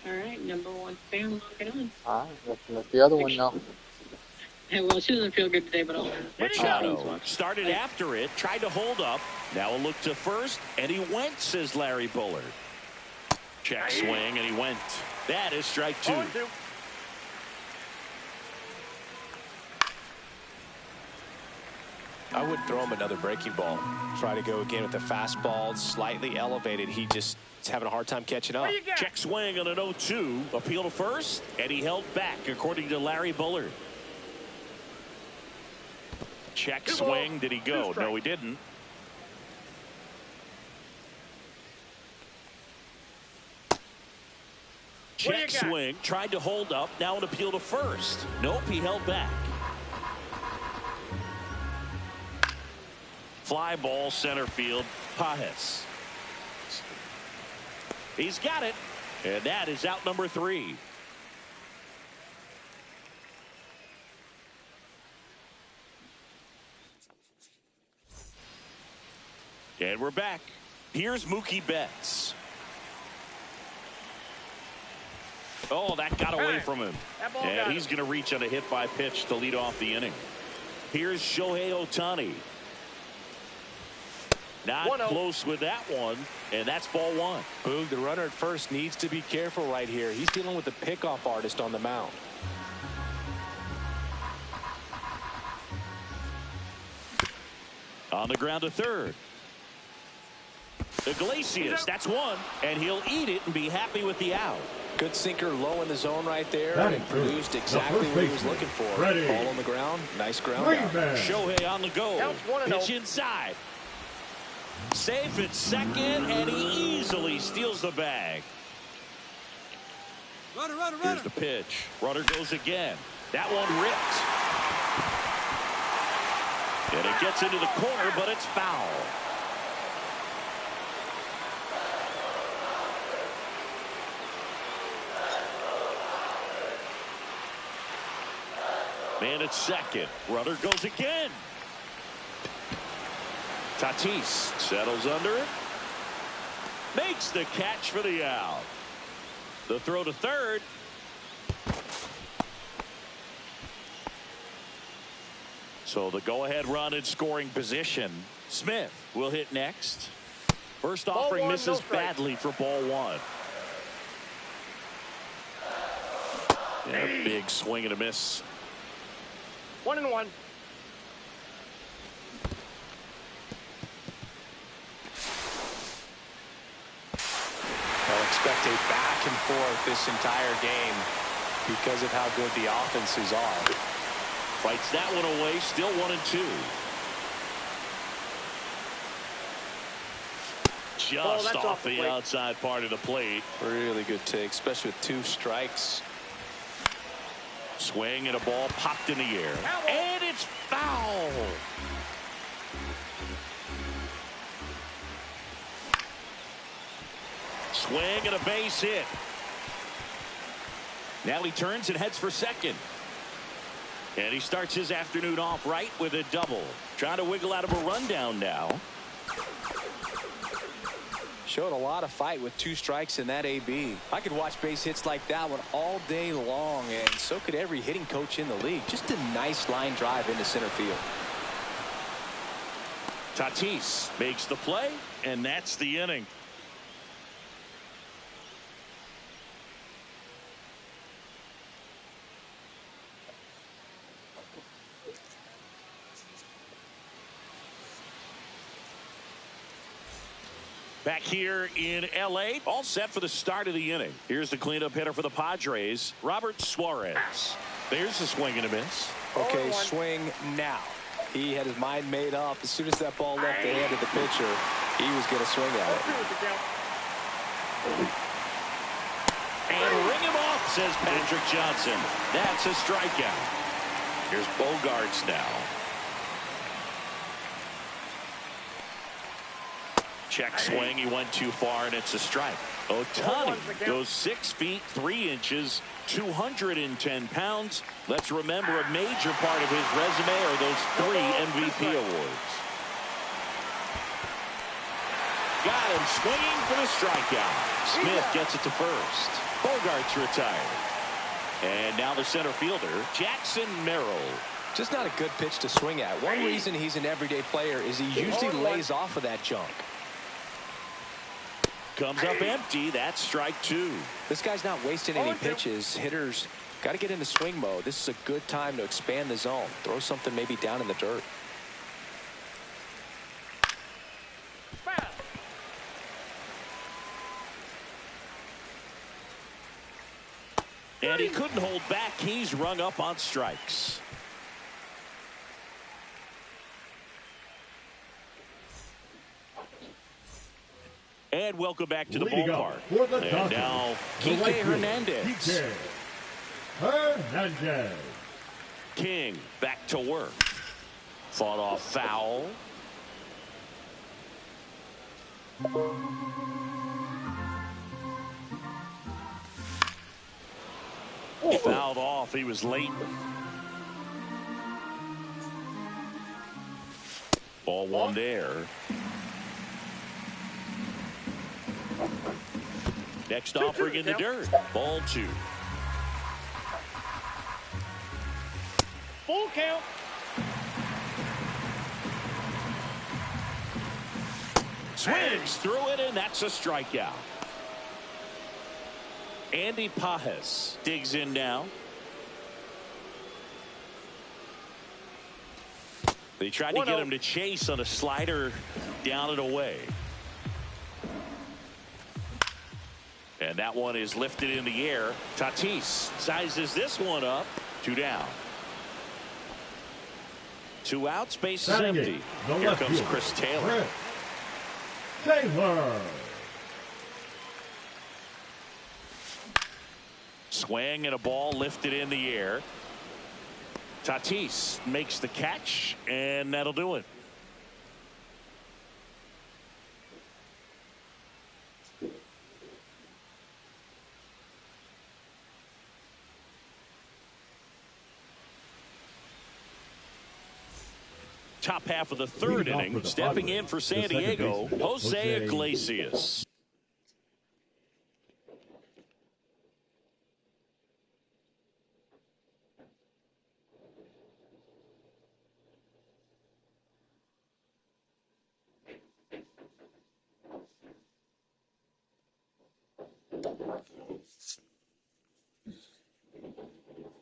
All right, number one fan, lock it on. All right, let the other one know. Yeah, well, she doesn't feel good today, but I'll Machado started after it, tried to hold up. Now a look to first, and he went, says Larry Bullard. Check swing, and he went. That is strike two. I would throw him another breaking ball. Try to go again with the fastball, slightly elevated. He just is having a hard time catching up. Check swing on an 0-2. Appeal to first, and he held back, according to Larry Bullard. Check swing. Did he go? No, he didn't. Check swing. Tried to hold up. Now an appeal to first. Nope, he held back. Fly ball center field. Pages. He's got it. And that is out number 3. And we're back. Here's Mookie Betts. Oh, that got away from him. And he's going to reach on a hit by pitch to lead off the inning. Here's Shohei Ohtani. Not close with that one, and that's ball 1. Boog, the runner at first needs to be careful right here. He's dealing with the pickoff artist on the mound. On the ground to third. Iglesias, that's 1, and he'll eat it and be happy with the out. Good sinker low in the zone right there, and produced exactly what he was looking for. Ball on the ground, nice ground out. Shohei on the go. Pitch inside. Safe at second, and he easily steals the bag. Runner. Here's the pitch. Runner goes again. That one ripped. And it gets into the corner, but it's foul. Man at second. Runner goes again. Tatis settles under it. Makes the catch for the out. The throw to third. So the go-ahead run in scoring position. Smith will hit next. First offering misses badly for ball 1. And a big swing and a miss. 1-1. They'll expect a back and forth this entire game because of how good the offenses are. Fights that one away, still 1-2. Just off the outside part of the plate. Really good take, especially with 2 strikes. Swing and a ball popped in the air. And it's foul. Swing and a base hit. Now he turns and heads for second. And he starts his afternoon off right with a double. Trying to wiggle out of a rundown now. Showed a lot of fight with 2 strikes in that AB. I could watch base hits like that one all day long, and so could every hitting coach in the league. Just a nice line drive into center field. Tatis makes the play, and that's the inning. Back here in L.A., all set for the start of the inning. Here's the cleanup hitter for the Padres, Robert Suarez. There's the swing and a miss. Okay, swing now. He had his mind made up. As soon as that ball left the hand of the pitcher, he was going to swing at it. And ring him off, says Patrick Johnson. That's a strikeout. Here's Bogaerts now. Check swing. He went too far, and it's a strike. Ohtani goes 6 feet 3 inches, 210 pounds. Let's remember a major part of his resume are those 3 MVP awards. got him swinging for the strikeout. Smith gets it to first. Bogart's retired. And now the center fielder, Jackson Merrill. Just not a good pitch to swing at. One reason he's an everyday player is he usually lays off of that junk. Comes up empty. That's strike two. This guy's not wasting any pitches. Hitters got to get into swing mode. This is a good time to expand the zone. Throw something maybe down in the dirt. And he couldn't hold back. He's rung up on strikes. And welcome back to the ballpark. And now, Kike Hernandez. King back to work. Fought off foul. Fouled off. He was late. Ball one there. Next offering in the dirt. Ball two. Full count. Swings through it, and that's a strikeout. Andy Pages digs in now. They tried to get him to chase on a slider down and away. And that one is lifted in the air. Tatis sizes this one up. 2 down. 2 outs, base is empty. Here comes Chris Taylor. Swing and a ball lifted in the air. Tatis makes the catch, and that'll do it. Top half of the third inning, stepping in for San Diego, Jose Iglesias.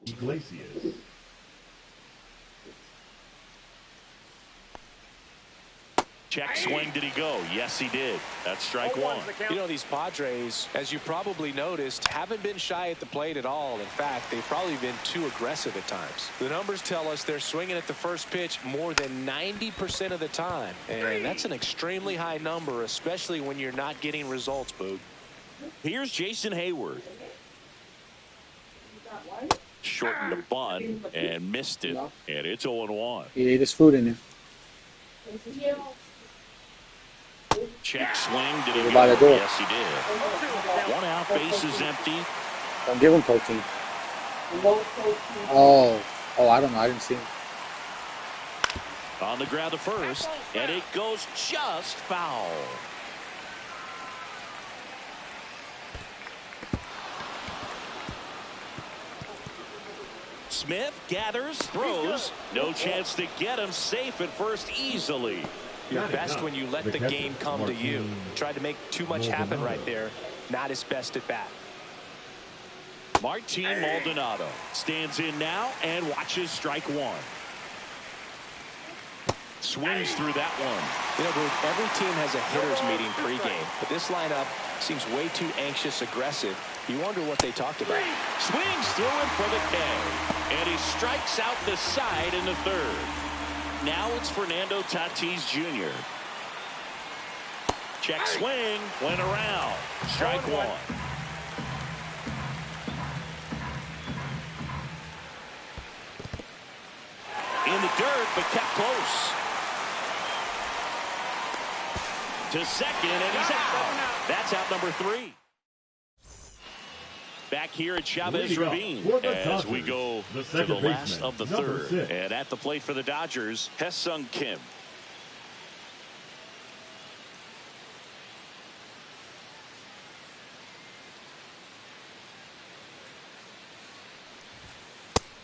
Iglesias. Check swing. Did he go? Yes, he did. That's strike one. You know, these Padres, as you probably noticed, haven't been shy at the plate at all. In fact, they've probably been too aggressive at times. The numbers tell us they're swinging at the first pitch more than 90% of the time. And that's an extremely high number, especially when you're not getting results, Boog. Here's Jason Hayward. Shortened the bunt and missed it. And it's 0-1. He ate his food in there. Check swing. Did he By go? the door. Yes, he did. 1 out, base is empty. Don't give him protein. Oh, I don't know. I didn't see him. On the ground to first, and it goes just foul. Smith gathers, throws. No chance to get him. Safe at first easily. You're best when you let the game come to you. Tried to make too much happen right there. Not his best at bat. Martin Maldonado stands in now and watches strike one. Swings through that one. You know, every team has a hitters meeting pregame, but this lineup seems way too anxious, aggressive. You wonder what they talked about. Swings through it for the K, and he strikes out the side in the third. Now it's Fernando Tatis Jr. Check swing, went around. Strike one. In the dirt, but kept close. To second, and he's out. That's out number 3. Back here at Chavez Ravine as we go to the last of the third. And at the plate for the Dodgers, Hesung Kim.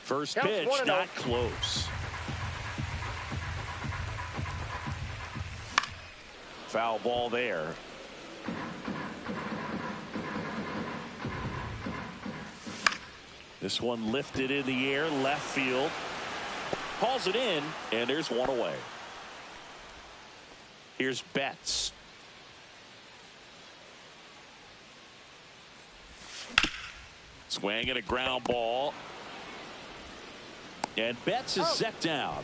First Counts pitch, 1-0. not close. Foul ball there. This one lifted in the air, left field. Hauls it in, and there's one away. Here's Betts. Swing and a ground ball. And Betts is set down.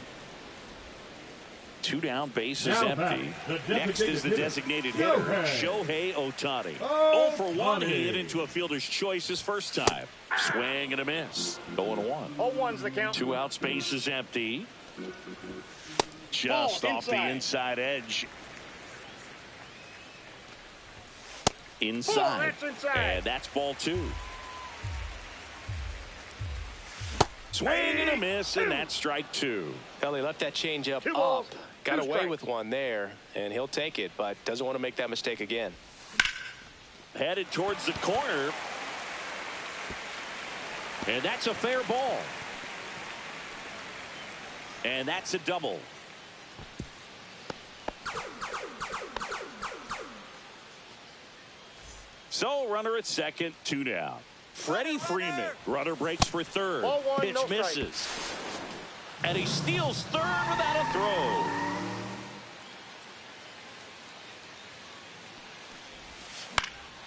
2 down, bases Now empty. back, the Next is the designated hitter, Shohei Ohtani. 0 for 1, he hit into a fielder's choice his first time. Swing and a miss. 0-1. 0-1's the count. 2 out, bases empty. Just Ball off the inside. inside edge. Ball, Inside. that's inside. And that's ball 2. Swing and a miss, and that's strike 2. Well, he left that changeup 2 up. balls, Got 2 away strikes. with one there, and he'll take it, but doesn't want to make that mistake again. Headed towards the corner. And that's a fair ball. And that's a double. So runner at second, 2 down. Freddie Freeman, runner breaks for third. Ball 1, Pitch no strike. misses. And he steals third without a throw.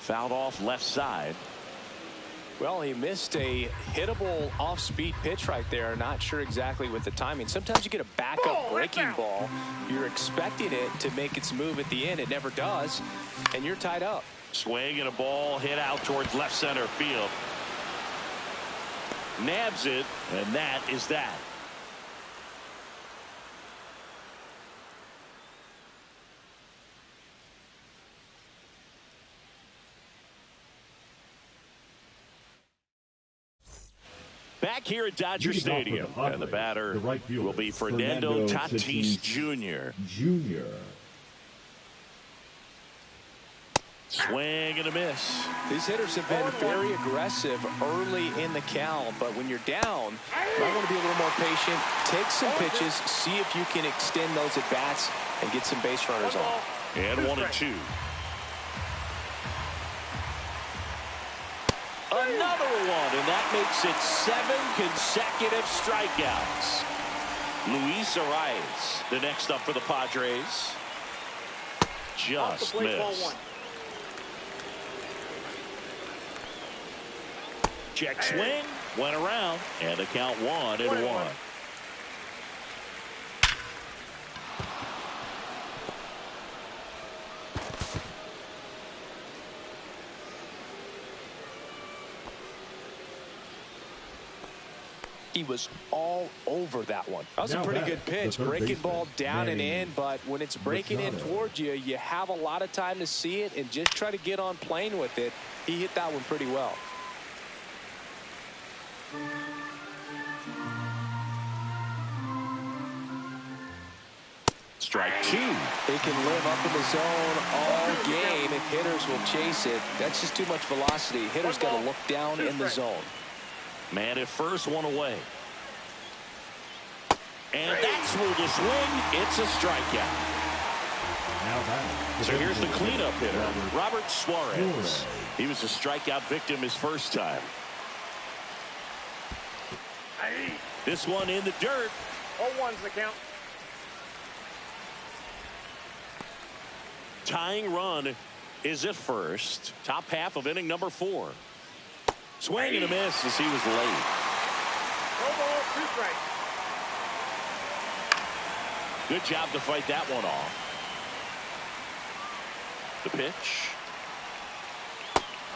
Fouled off left side. Well, he missed a hittable off-speed pitch right there. Not sure exactly with the timing. Sometimes you get a backup Ball, breaking that's out. ball. You're expecting it to make its move at the end. It never does, and you're tied up. Swing and a ball hit out towards left center field. Nabs it, and that is that. Back here at Dodger Leading off with Stadium, the and the Padres, batter the right fielder, will be Fernando Tatis Tatis Jr. Jr. Swing and a miss. These hitters have been very aggressive early in the count, but when you're down, you might want to be a little more patient. Take some pitches, see if you can extend those at-bats and get some base runners on. And 1-2. Another one, and that makes it 7 consecutive strikeouts. Luis Arias, the next up for the Padres. Off the Just plate, ball missed. 1. Check swing, went around, and the count 1-1. He was all over that one. That was a Now pretty back, good pitch. the third Breaking baseman, ball down and Manny in, but when it's breaking in Machado. towards you, you have a lot of time to see it and just try to get on plane with it. He hit that one pretty well. Strike 2. They can live up in the zone all game if hitters will chase it. That's just too much velocity. Hitters got to look down in the zone. Man at first, 1 away. And that's where the swing. It's a strikeout. Now back. So here's the cleanup hitter, Robert Suarez. Suarez. He was a strikeout victim his first time. This one in the dirt. 0-1's the count. Tying run is at first. Top half of inning number 4. Swing and a miss as he was late. No ball, 2 strikes. Good job to fight that one off. The pitch.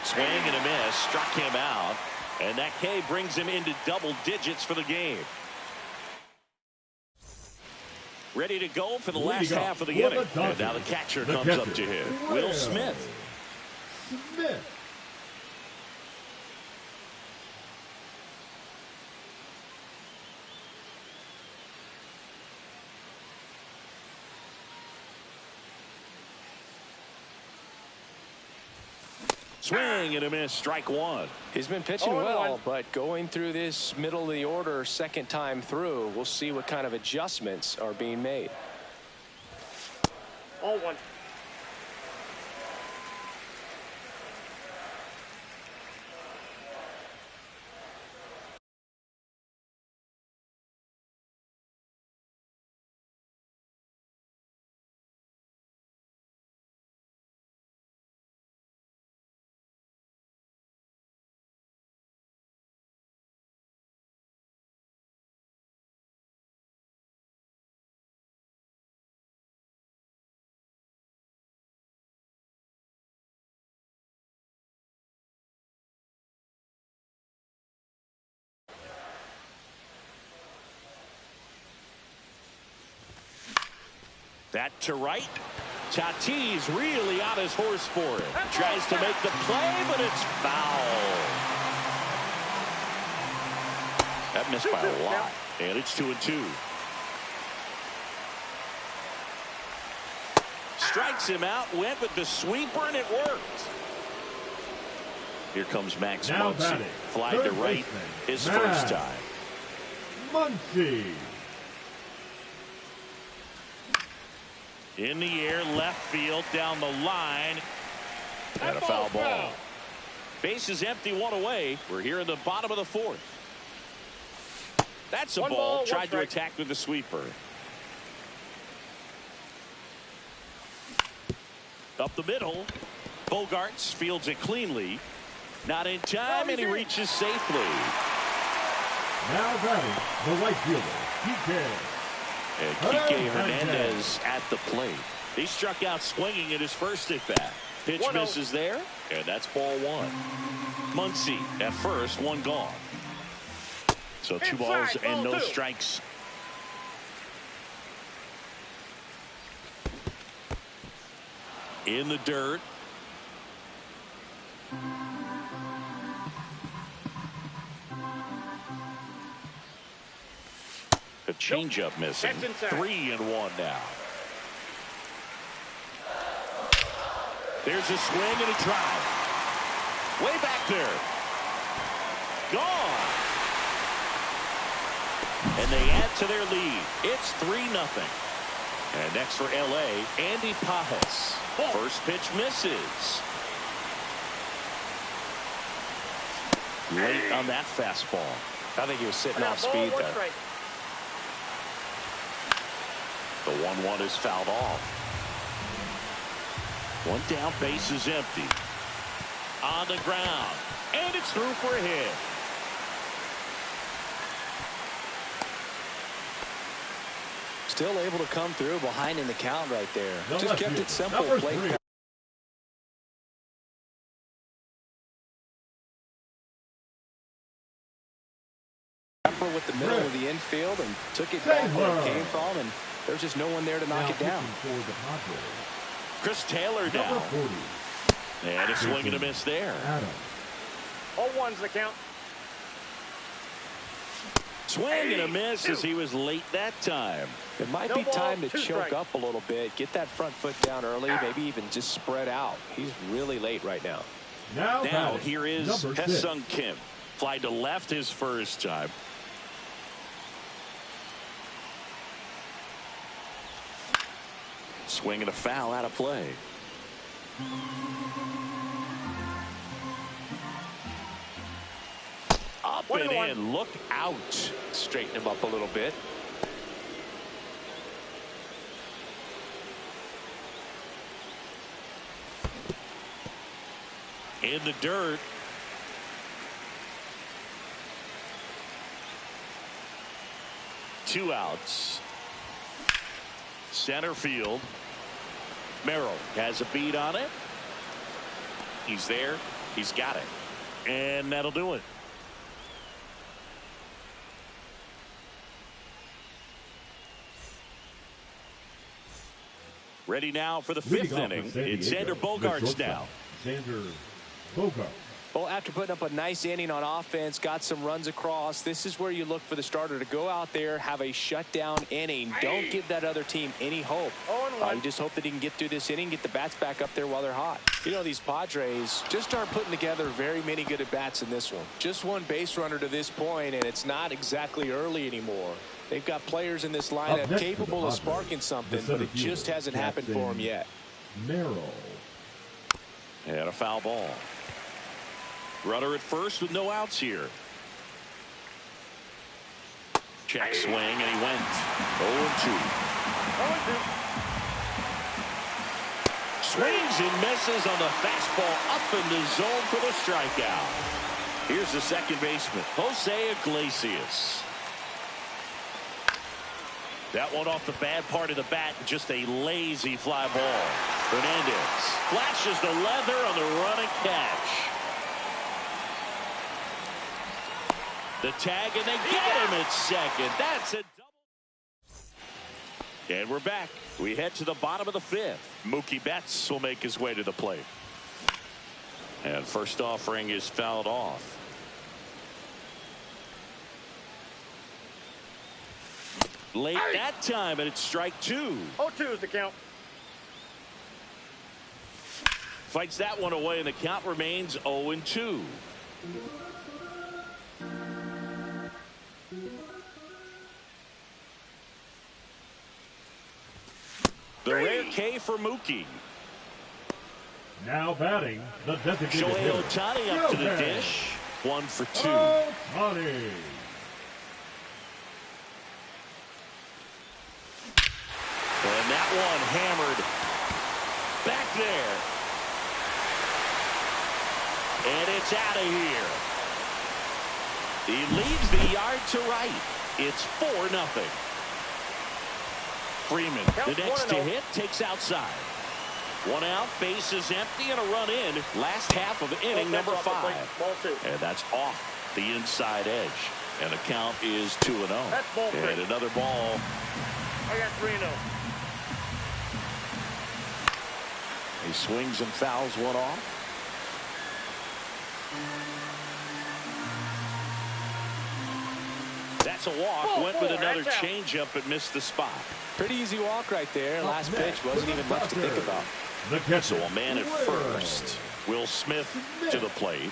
Swing and a miss. Struck him out. And that K brings him into double digits for the game. Ready to go for the last Leading half of the off for inning. the And now the catcher comes up to hit. Will Smith. Smith. Swing and a miss, strike one. He's been pitching 0-1. well, but going through this middle of the order second time through, we'll see what kind of adjustments are being made. 0-1. That to right. Tatis really on his horse for it. Tries to make the play, but it's foul. That missed by a lot. And it's 2-2. Strikes him out, went with the sweeper, and it worked. Here comes Max Now Muncy. batting, Fly to third right baseman, his Max first time. Muncy. In the air, left field, down the line. And a foul ball. Base is empty, one away. We're here in the bottom of the fourth. That's a One ball. ball, Tried one to strike. attack with the sweeper. Up the middle. Bogarts fields it cleanly. Not in time, and he reaches safely. Now batting, the right fielder, PK. And Kike Hernandez at the plate. He struck out swinging at his first at bat. Pitch 1-0. misses there, and that's ball one. Muncy at first, one gone. So two balls Inside, and ball no two. strikes. In the dirt. A changeup missing. That's inside. 3-1 now. There's a swing and a drive. Way back there. Gone. And they add to their lead. It's 3-0. And next for LA, Andy Pajas. First pitch misses. Late on that fastball. I think he was sitting off Ball, speed one there. strike. The 1-1 is fouled off. One down, base is empty. On the ground. And it's through for a hit. Still able to come through behind in the count right there. The Just left kept fielder, it simple. number Played 3. with the middle of the infield and took it back where it came from, and there's just no one there to knock Now it down. pitching for the Padres, Chris Taylor number down. 40, And a swing and a miss there. Adam. 0-1's the count. Swing and a miss as he was late that time. It might No be ball, time to two choke strikes. up a little bit, get that front foot down early, maybe even just spread out. He's really late right now. Now Now batting, here is number 6, Hesung Kim. Fly to left his first time. Swing and a foul out of play. Up and 1-1. in. Look out. Straighten him up a little bit. In the dirt. Two outs. Center field. Merrill has a beat on it. He's there. He's got it. And that'll do it. Ready now for the leading fifth off for inning. San It's Diego, Xander the Bogaerts shortstop, now. Xander Bogaerts. Well, after putting up a nice inning on offense, got some runs across, this is where you look for the starter to go out there, have a shutdown inning. Don't give that other team any hope. You just hope that he can get through this inning, get the bats back up there while they're hot. You know, these Padres just aren't putting together very many good at-bats in this one. Just one base runner to this point, and it's not exactly early anymore. They've got players in this lineup capable of sparking something, but it just hasn't happened for them yet. Merrill. And a foul ball. Runner at first with no outs here. Check swing, and he went 0-2. Swings and misses on the fastball up in the zone for the strikeout. Here's the second baseman, Jose Iglesias. That one off the bad part of the bat, just a lazy fly ball. Hernandez flashes the leather on the running catch. The tag, and they get him at second. That's a double. And we're back. We head to the bottom of the fifth. Mookie Betts will make his way to the plate. And first offering is fouled off. Late that time, and it's strike two. 0-2 is the count. Fights that one away, and the count remains 0-2. The rare K for Mookie. Now batting, the designated Shohei hitter. Ohtani up to the dish. 1 for 2. Ohtani. And that one hammered back there. And it's out of here. He leaves the yard to right. It's 4-0. Freeman, the next to hit, takes outside. 1 out, base is empty, and a run in. Last half of inning number 5. And that's off the inside edge. And the count is 2-0. And another ball. I got 3-0. He swings and fouls one off. That's a walk. Went with another changeup but missed the spot. Pretty easy walk right there. Last pitch wasn't even much to think about. So a man at first. Will Smith to the plate.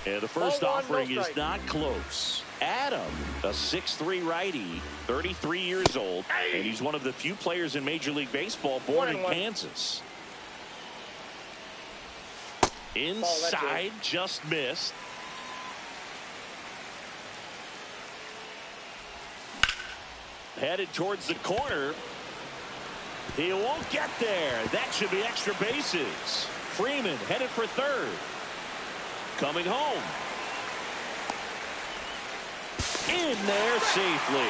And the first offering is not close. Adam, a 6'3" righty, 33 years old, and he's one of the few players in Major League Baseball born in Kansas. Inside, just missed. Headed towards the corner. He won't get there. That should be extra bases. Freeman headed for third. Coming home. In there safely.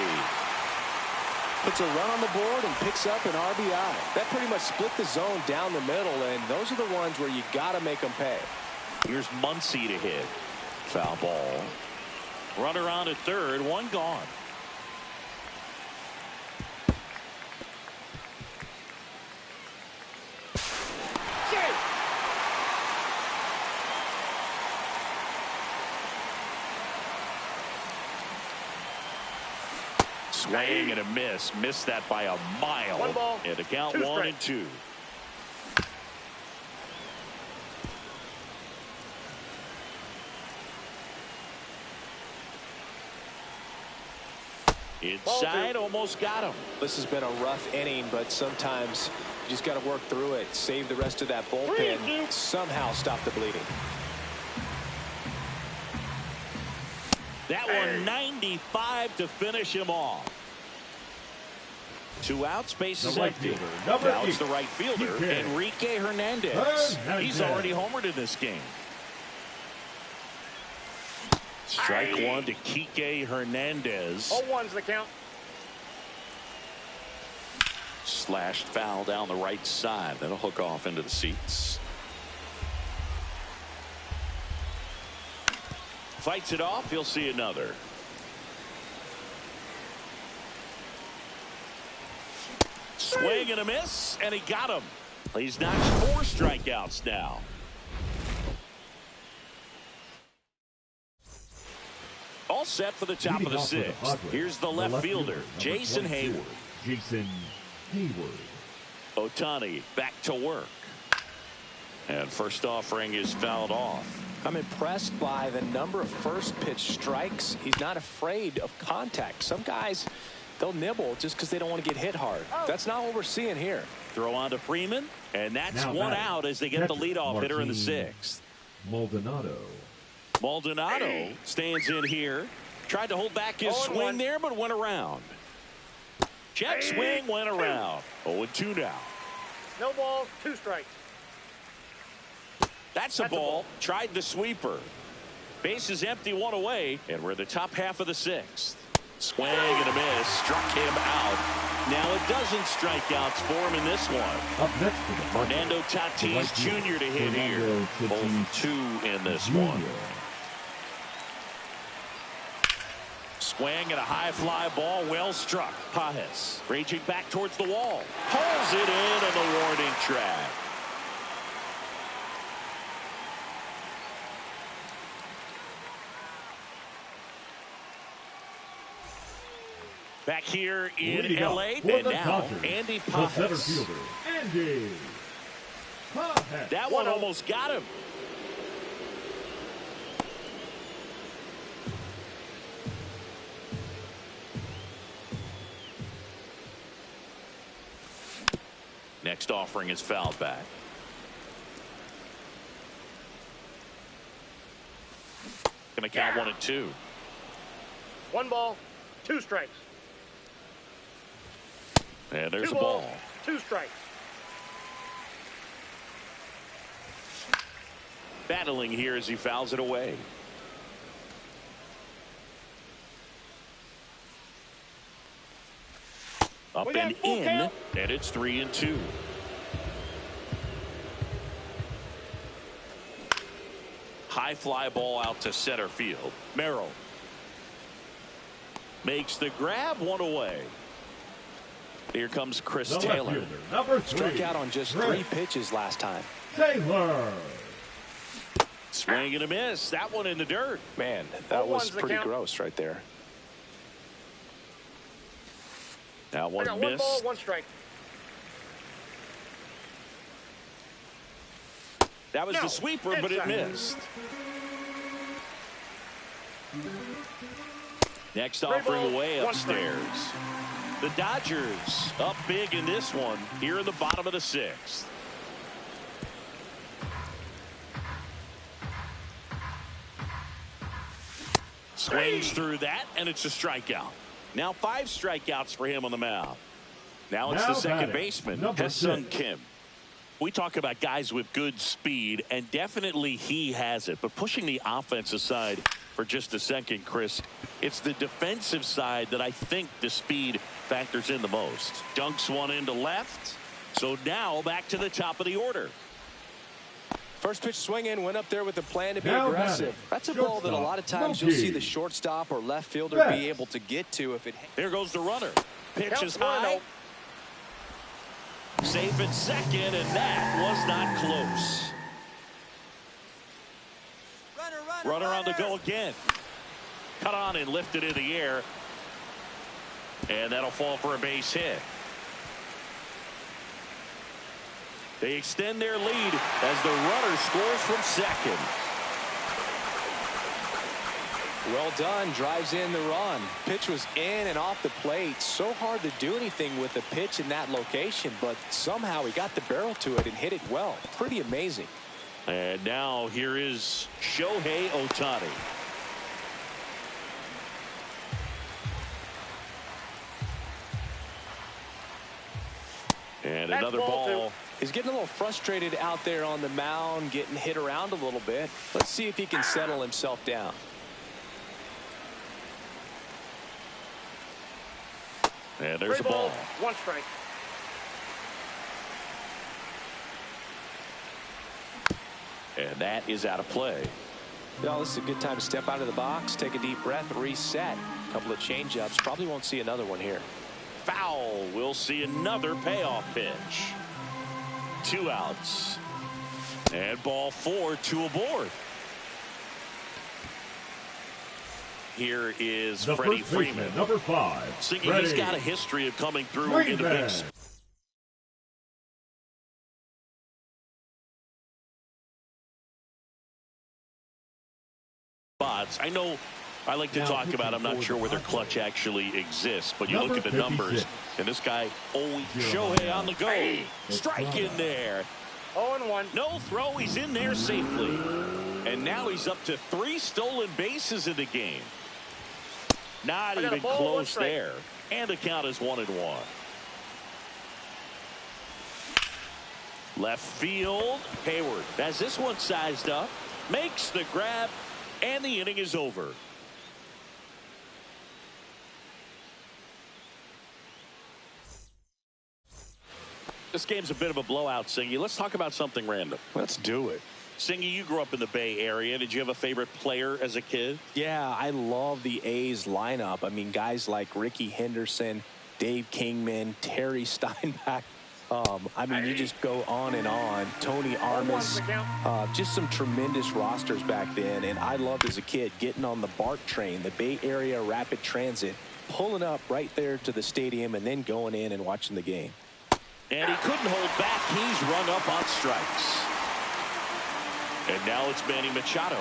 Puts a run on the board and picks up an RBI. That pretty much split the zone down the middle, and those are the ones where you got to make them pay. Here's Muncy to hit. Foul ball. Runner on at third, one gone. Swing and a miss. Missed that by a mile. 1 ball. And the count 2 1-2. Inside, almost got him. This has been a rough inning, but sometimes you just got to work through it. Save the rest of that bullpen. Somehow stop the bleeding. That one 95 to finish him off. 2 outs, base is empty. Now it's the right fielder, Enrique Hernandez. He's already homered in this game. Strike one to Kike Hernandez. 0-1's the count. Slashed foul down the right side. That'll hook off into the seats. Fights it off. He'll see another. Swing and a miss, and he got him. He's notched 4 strikeouts now. set for the top of the sixth. Here's the left fielder, Jason Hayward. Jason Hayward. Ohtani back to work. And first offering is fouled off. I'm impressed by the number of first pitch strikes. He's not afraid of contact. Some guys, they'll nibble just because they don't want to get hit hard. That's not what we're seeing here. Throw on to Freeman, and that's Now one batting, out as they get the leadoff hitter in the Martin sixth. Maldonado. Maldonado stands in here. Tried to hold back his swing there, but went around. Check swing, went around. 0-2 now. No balls, 2 strikes. That's a ball. Tried the sweeper. Base is empty, 1 away, and we're in the top half of the sixth. Swing and a miss. Struck him out. Now it doesn't strikeouts for him in this one. Up next to the Fernando Tatis Jr. to hit here. Both 2 in this one. Swing and a high fly ball, well struck. Pages raging back towards the wall. Pulls it in on the warning track. Back here in L.A. and now Andy the center Pages. fielder, Andy Pages. That one almost got him. Next offering is fouled back. Gonna count 1-2. 1 ball, 2 strikes. And there's 2 a balls, ball. 2 strikes. Battling here as he fouls it away. Up and in, and it's 3-2. High fly ball out to center field. Merrill makes the grab, 1 away. Here comes Chris The Taylor. left fielder, number 3. Struck out on just 3 pitches last time. Taylor. Swing and a miss. That one in the dirt. Man, that was 0-1's the pretty count. gross right there. Now I one got miss. 1 ball, 1 strike. That was the sweeper, but it Inside. missed. Next 3 offering balls, away 1 strike. upstairs. The Dodgers up big in this one here in the bottom of the sixth. Swings through that, and it's a strikeout. Now 5 strikeouts for him on the mound. Now it's Now the second batting, baseman, number Ha-Seong 6. Kim. We talk about guys with good speed, and definitely he has it. But pushing the offense aside for just a second, Chris, it's the defensive side that I think the speed factors in the most. Dunks one into left. So now back to the top of the order. First pitch swing in, went up there with a plan to be Now aggressive. batting, That's a ball that a lot of times you'll see the shortstop or left fielder Yes. be able to get to if it. Here goes the runner. Pitch Counts is high. 1-0. Safe at second, and that was not close. Runner on the go again. Cut on and lifted in the air. And that'll fall for a base hit. They extend their lead as the runner scores from second. Well done, drives in the run. Pitch was in and off the plate. So hard to do anything with the pitch in that location, but somehow he got the barrel to it and hit it well. Pretty amazing. And now here is Shohei Ohtani. And That's another ball ball. He's getting a little frustrated out there on the mound, getting hit around a little bit. Let's see if he can settle himself down. And there's a 3 ball. balls, 1 strike. And that is out of play. Well, this is a good time to step out of the box, take a deep breath, reset. A couple of changeups. Probably won't see another one here. Foul. We'll see another payoff pitch. 2 outs. And ball 4, 2 aboard. here is The Freddie first baseman, Freeman. number 5. Singing, he's got a history of coming through in the big spots. I know I like to talk about, I'm not sure whether clutch actually exists, but you look at the numbers, and this guy always, Shohei on the go. Strike in there. 0-1. No throw, he's in there safely. And now he's up to 3 stolen bases in the game. Not even close there. And the count is 1-1. Left field, Hayward has this one sized up, makes the grab, and the inning is over. This game's a bit of a blowout, Singy. Let's talk about something random. Let's do it. Singy, you grew up in the Bay Area. Did you have a favorite player as a kid? Yeah, I love the A's lineup. I mean, guys like Ricky Henderson, Dave Kingman, Terry Steinbach. I mean, you just go on and on. Tony Armas, just some tremendous rosters back then. And I loved as a kid getting on the BART train, the Bay Area Rapid Transit, pulling up right there to the stadium and then going in and watching the game. And he couldn't hold back. He's rung up on strikes. And now it's Manny Machado.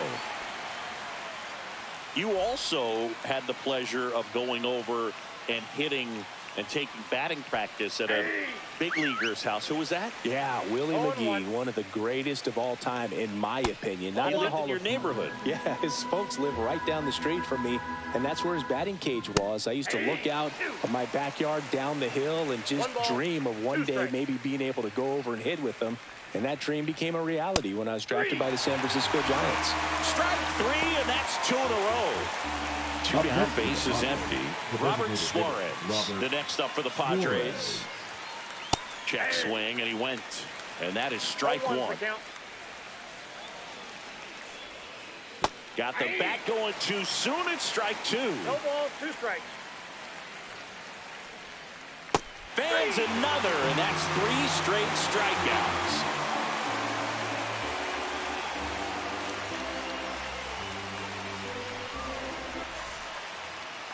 You also had the pleasure of going over and hitting and taking batting practice at a big leaguer's house. Who was that? Yeah, Willie McGee, one of the greatest of all time, in my opinion. Not He in the lived Hall in your of neighborhood. Yeah, his folks live right down the street from me, and that's where his batting cage was. I used to look out of my backyard down the hill and just dream of one day maybe being able to go over and hit with them. And that dream became a reality when I was drafted by the San Francisco Giants. Strike 3, and that's 2 in a row. 2 down, base is empty. Robert Suarez, the next up for the Padres. Check swing, and he went. And that is strike 1. Got the bat going too soon. It's strike 2. No balls, 2 strikes. Fans another, and that's 3 straight strikeouts.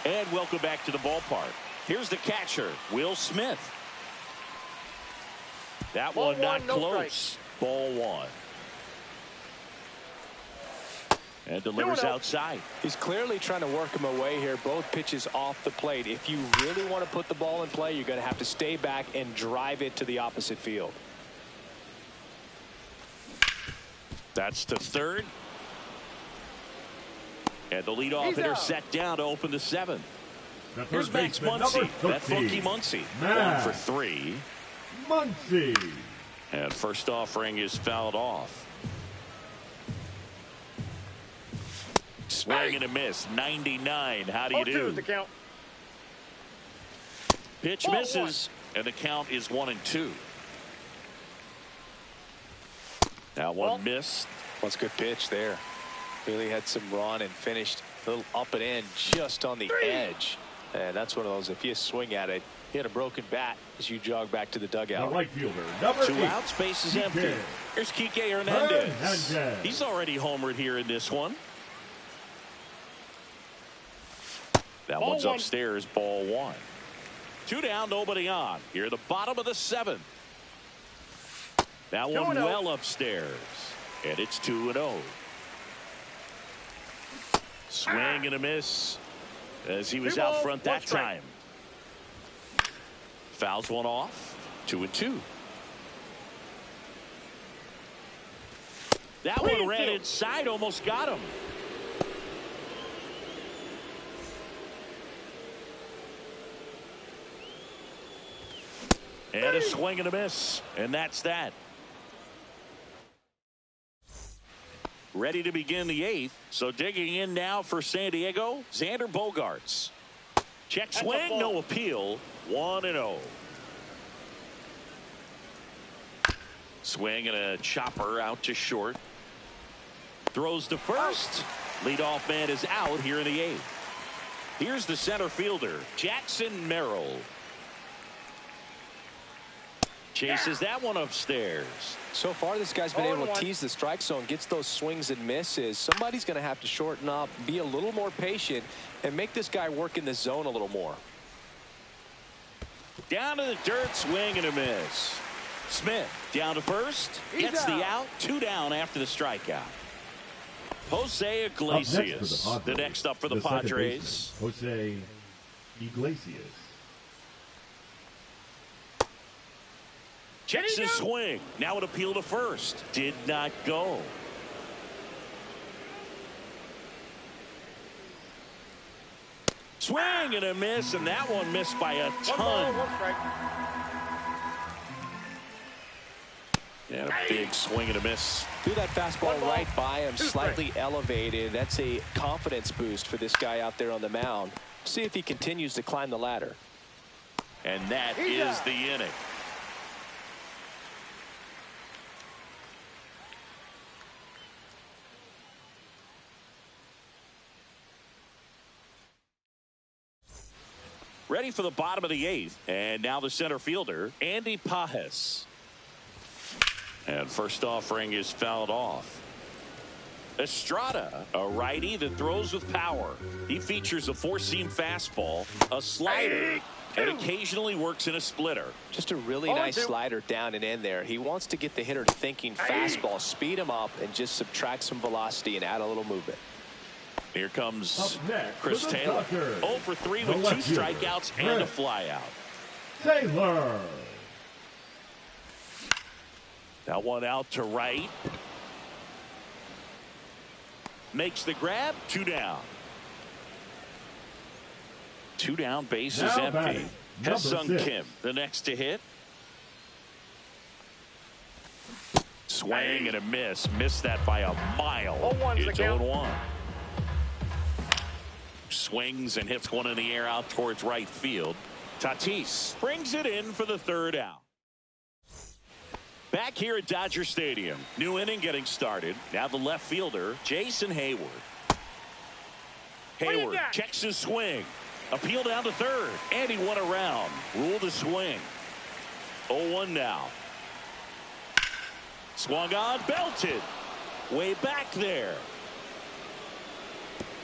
And welcome back to the ballpark. Here's the catcher, Will Smith. That one not close. Ball 1. And delivers outside. He's clearly trying to work him away here. Both pitches off the plate. If you really want to put the ball in play, you're going to have to stay back and drive it to the opposite field. That's to third. And the leadoff hitter set down to open the 7th. Here's Max Muncy. That funky Muncy. 1 for 3. Muncy. And first offering is fouled off. Swing and a miss. 99. How do you do? The count. Pitch misses. And the count is 1-2. Now one missed. That's a good pitch there. Really had some run and finished a little up and in just on the edge. And that's one of those, if you swing at it, you had a broken bat as you jog back to the dugout. The right fielder, number 2 8. outs, base is empty. Here's Kike Hernandez. He's already homered here in this one. That one's upstairs, ball 1. 2 down, nobody on. Here at the bottom of the 7th. That one well upstairs. And it's 2-0. Swing and a miss as he was out front that time. Fouls one off. 2-2. That one ran inside, almost got him. And a swing and a miss. And that's that. Ready to begin the 8th. So digging in now for San Diego, Xander Bogaerts. Check swing, no appeal. 1-0. Swing and a chopper out to short. Throws to first. Leadoff man is out here in the 8th. Here's the center fielder, Jackson Merrill. chases that one upstairs. So far, this guy's been able to tease the strike zone, gets those swings and misses. Somebody's going to have to shorten up, be a little more patient, and make this guy work in the zone a little more. Down to the dirt, swing and a miss. Smith down to first, gets the out, 2 down after the strikeout. Jose Iglesias, the next up for the Padres. Jose Iglesias. Checks his swing. Now an appeal to first. Did not go. Swing and a miss, and that one missed by a ton. And a big swing and a miss. Threw that fastball right by him, slightly elevated. That's a confidence boost for this guy out there on the mound. See if he continues to climb the ladder. And that is the inning. Ready for the bottom of the 8th. And now the center fielder, Andy Pages. And first offering is fouled off. Estrada, a righty that throws with power. He features a 4-seam fastball, a slider, and occasionally works in a splitter. Just a really nice slider down and in there. He wants to get the hitter thinking fastball, speed him up, and just subtract some velocity and add a little movement. Here comes Next, Chris Taylor. 0 for 3 with 2 strikeouts and a flyout. Taylor. That one out to right. Makes the grab. 2 down. 2 down, base is empty. Ha-Seong Kim, the next to hit. Swing and a miss. Missed that by a mile. It's 0-1. Swings and hits one in the air out towards right field. Tatis brings it in for the 3rd out. Back here at Dodger Stadium. New inning getting started. Now the left fielder, Jason Hayward. Hayward checks his swing. Appeal down to 3rd. And he went around. Ruled a swing. 0-1 now. Swung on, belted. Way back there.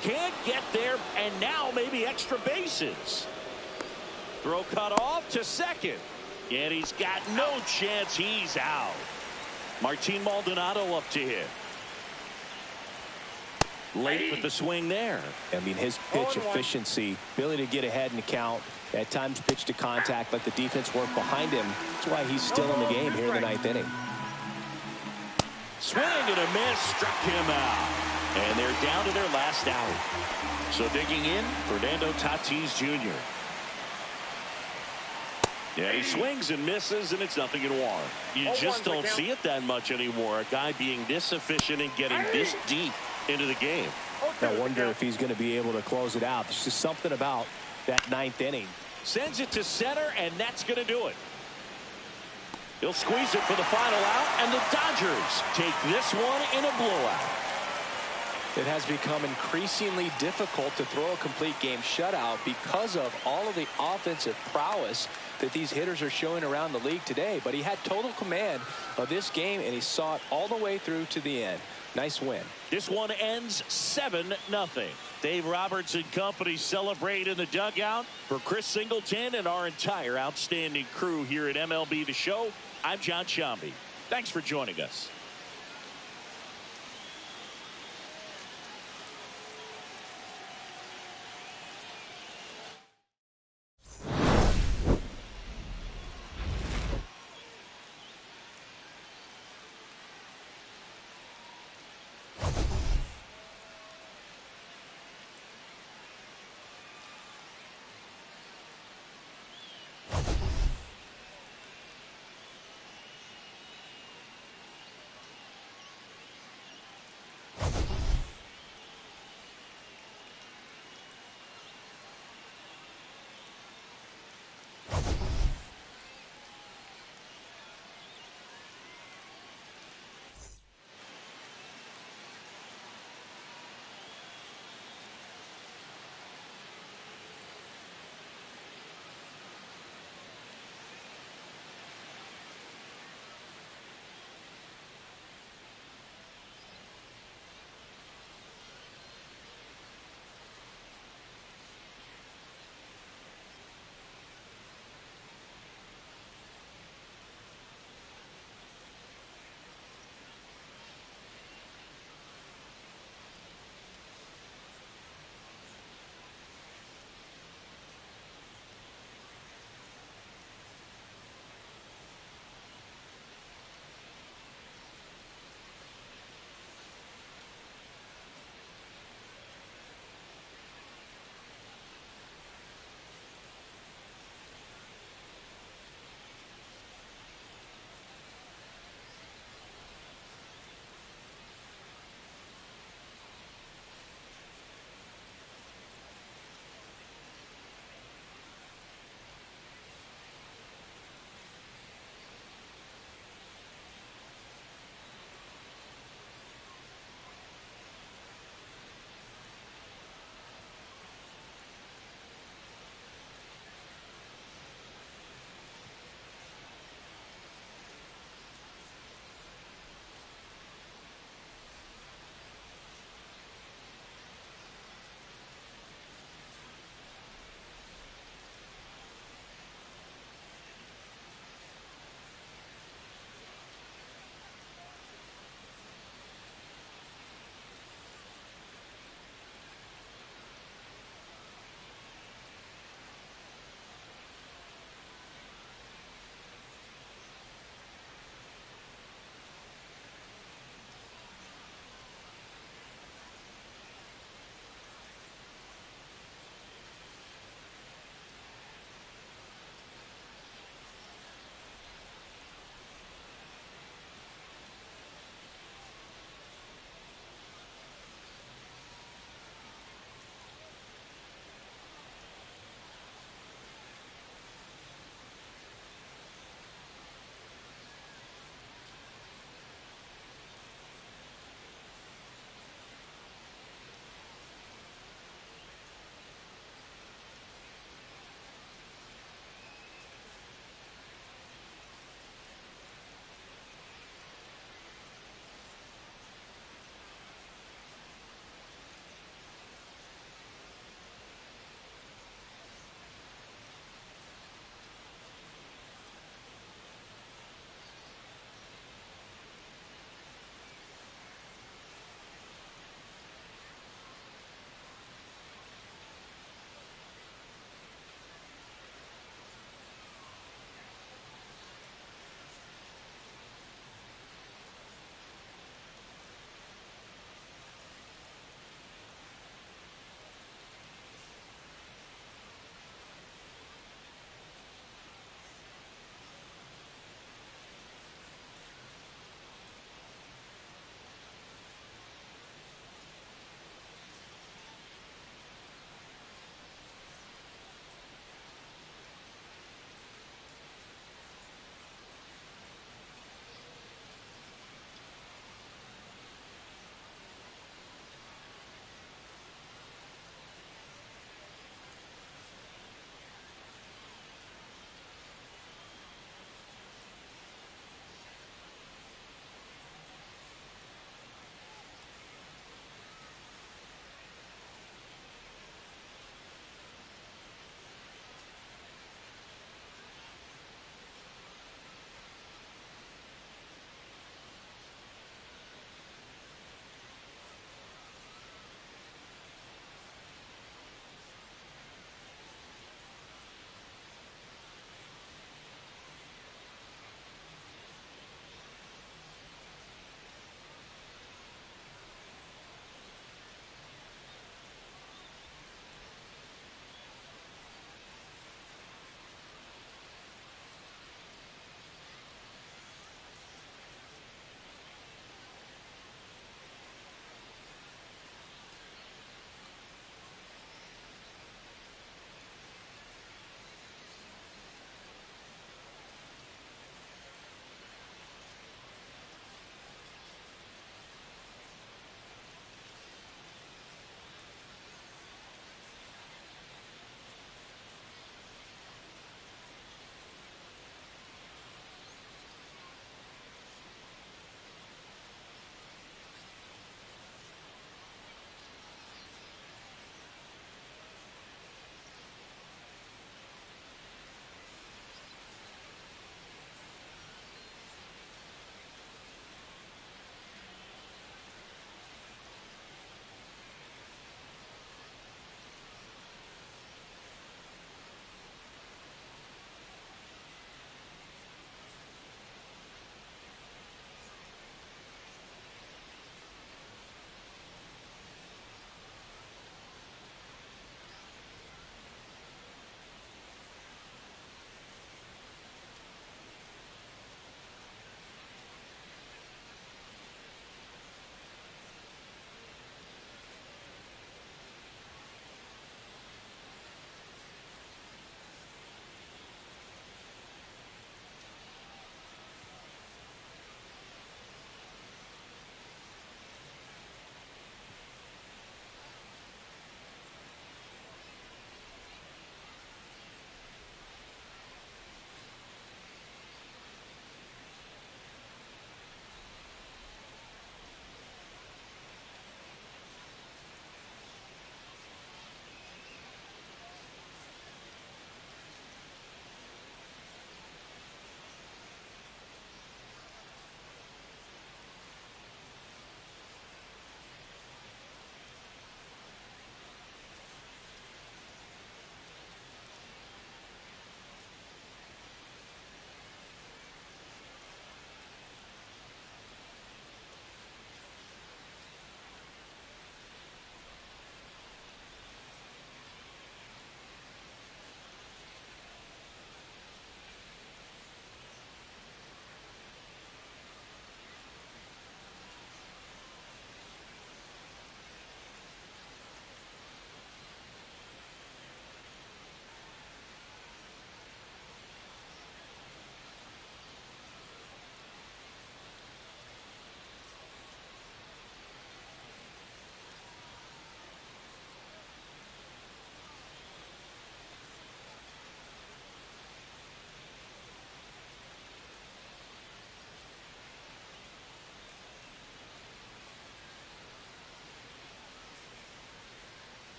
Can't get there, and now maybe extra bases. Throw cut off to 2nd. And he's got no chance. He's out. Martin Maldonado up to hit. Late with the swing there. I mean, his pitch efficiency, ability to get ahead in the count, at times pitch to contact, let the defense work behind him. That's why he's still in the game here in the 9th inning. Swing and a miss, struck him out. And they're down to their last out. So digging in, Fernando Tatis Jr. Yeah, he swings and misses, and it's 0-1. You just don't see it that much anymore. A guy being this efficient and getting this deep into the game. I wonder if he's going to be able to close it out. There's just something about that 9th inning. Sends it to center, and that's going to do it. He'll squeeze it for the final out, and the Dodgers take this one in a blowout. It has become increasingly difficult to throw a complete game shutout because of all of the offensive prowess that these hitters are showing around the league today. But he had total command of this game, and he saw it all the way through to the end. Nice win. This one ends 7-0. Dave Roberts and company celebrate in the dugout. For Chris Singleton and our entire outstanding crew here at MLB The Show, I'm John Shambi. Thanks for joining us.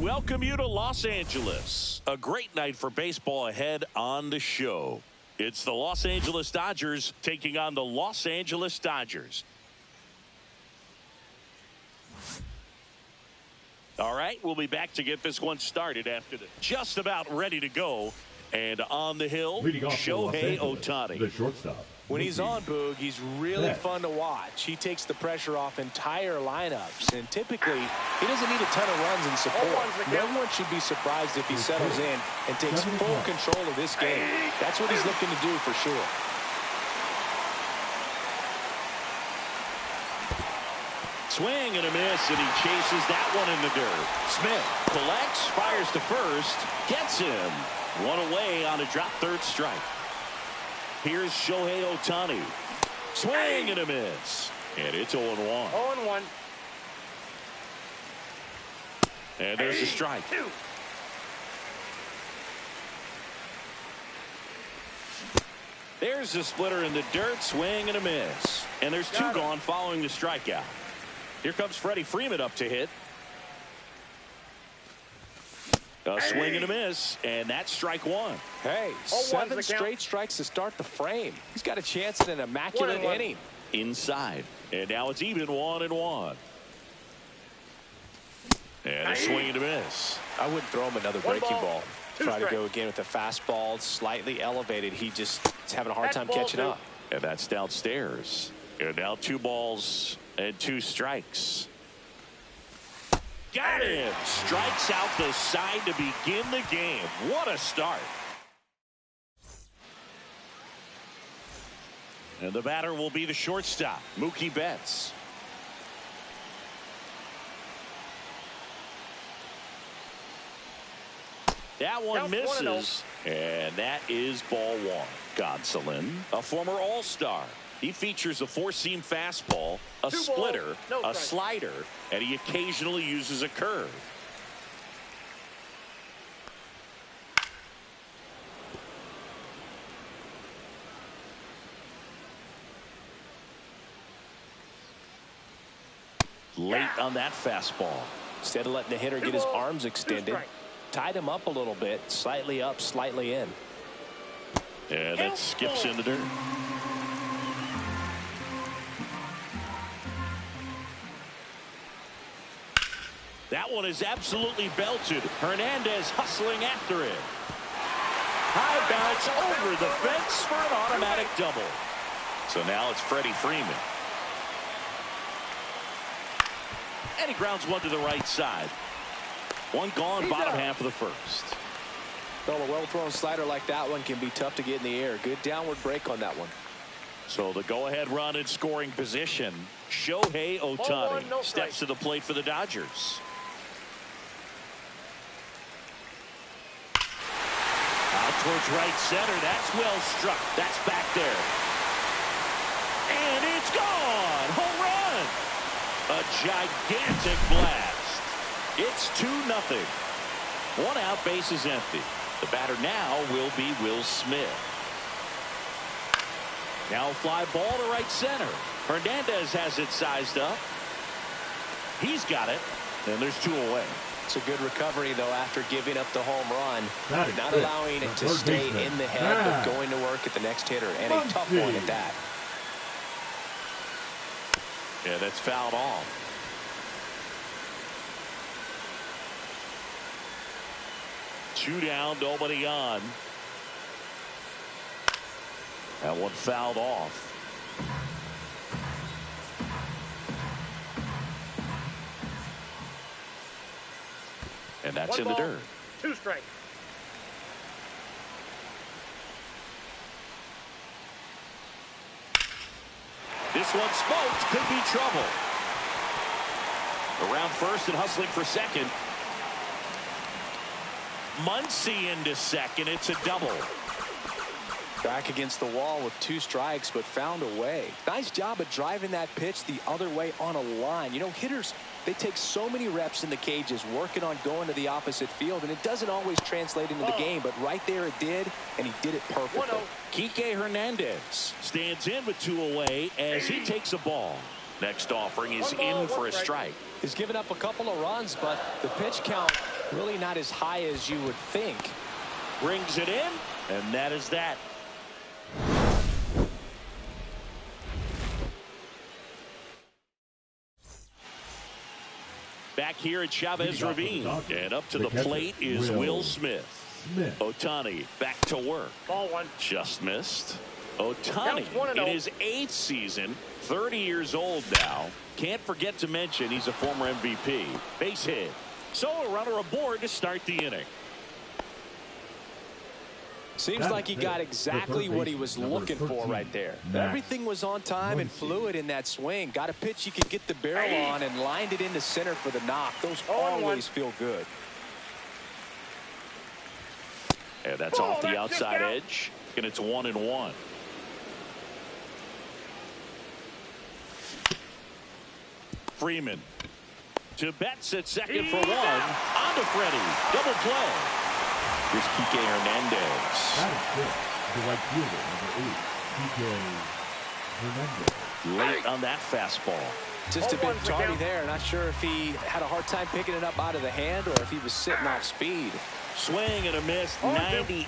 welcome you to Los Angeles. A great night for baseball ahead on the show. It's the Los Angeles Dodgers taking on the Los Angeles Dodgers. All right, we'll be back to get this one started after the just about ready to go. And on the hill, Shohei Ohtani. The shortstop. When he's on, Boog, he's really fun to watch. He takes the pressure off entire lineups, and typically he doesn't need a ton of runs in support. No one should be surprised if he settles in and takes full control of this game. That's what he's looking to do for sure. Swing and a miss, and he chases that one in the dirt. Smith collects, fires to first, gets him. One away on a drop third strike. Here's Shohei Ohtani. Swing and a miss. And it's 0-1. 0-1. And there's the strike. There's the splitter in the dirt. Swing and a miss. And there's two gone following the strikeout. Here comes Freddie Freeman up to hit. A swing and a miss, and that's strike one. Hey, 7 straight strikes to start the frame. He's got a chance at an immaculate inning. Inside, and now it's even 1-1. And a swing and a miss. I wouldn't throw him another breaking ball. Try to go again with the fastball, slightly elevated. He just is having a hard time catching up. And that's downstairs. And now 2 balls and 2 strikes. Got him. Strikes out the side to begin the game. What a start. And the batter will be the shortstop, Mookie Betts. That one misses, and that is ball one. Gonsolin, a former All-Star. He features a 4-seam fastball, a splitter, a slider, and he occasionally uses a curve. Late on that fastball. Instead of letting the hitter get his arms extended, tied him up a little bit, slightly up, slightly in. And that skips in the dirt. That one is absolutely belted. Hernandez hustling after it. High bounce over the fence for an automatic double. So now it's Freddie Freeman. And he grounds one to the right side. One gone, bottom half of the first. Well, a well-thrown slider like that one can be tough to get in the air. Good downward break on that one. So the go-ahead run in scoring position. Shohei Ohtani steps to the plate for the Dodgers. Out towards right center. That's well struck. That's back there. And it's gone. Home run. A gigantic blast. It's 2-0. One out, base is empty. The batter now will be Will Smith. Now fly ball to right center. Hernandez has it sized up. He's got it. And there's 2 away. It's a good recovery, though, after giving up the home run. Not allowing it to stay in the head, but going to work at the next hitter. And a tough one at that. Yeah, that's fouled off. Two down, nobody on. That one fouled off. And that's in the dirt. 2 strikes. This one smoked. Could be trouble. Around first and hustling for second. Muncy into second. It's a double. Back against the wall with 2 strikes, but found a way. Nice job of driving that pitch the other way on a line. You know, hitters, they take so many reps in the cages working on going to the opposite field, and it doesn't always translate into the game, but right there it did, and he did it perfectly. Kike Hernandez stands in with 2 away as he takes a ball. Next offering is in for a strike. He's given up a couple of runs, but the pitch count Really not as high as you would think. Brings it in, and that is that. Back here at Chavez Ravine, and up to the plate is Will Smith. Ohtani back to work. Ball one. Just missed. Ohtani in his 8th season, 30 years old now. Can't forget to mention he's a former MVP. Base hit. So a runner aboard to start the inning. Seems like he got exactly what he was looking for right there. Everything was on time and fluid in that swing. Got a pitch he could get the barrel on and lined it into center for the knock. Those always feel good. And that's off the outside edge. And it's 1-1. Freeman to Betts at second for one. On to Freddie. Double play. Here's Kike Hernandez. That is good. The right fielder, number 8, Kike Hernandez. Late on that fastball. Just a bit tardy there. Not sure if he had a hard time picking it up out of the hand or if he was sitting off speed. Swing and a miss. 90.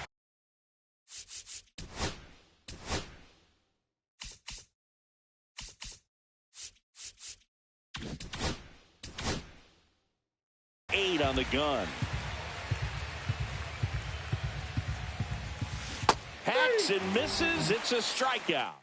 On the gun. Hacks and misses. It's a strikeout.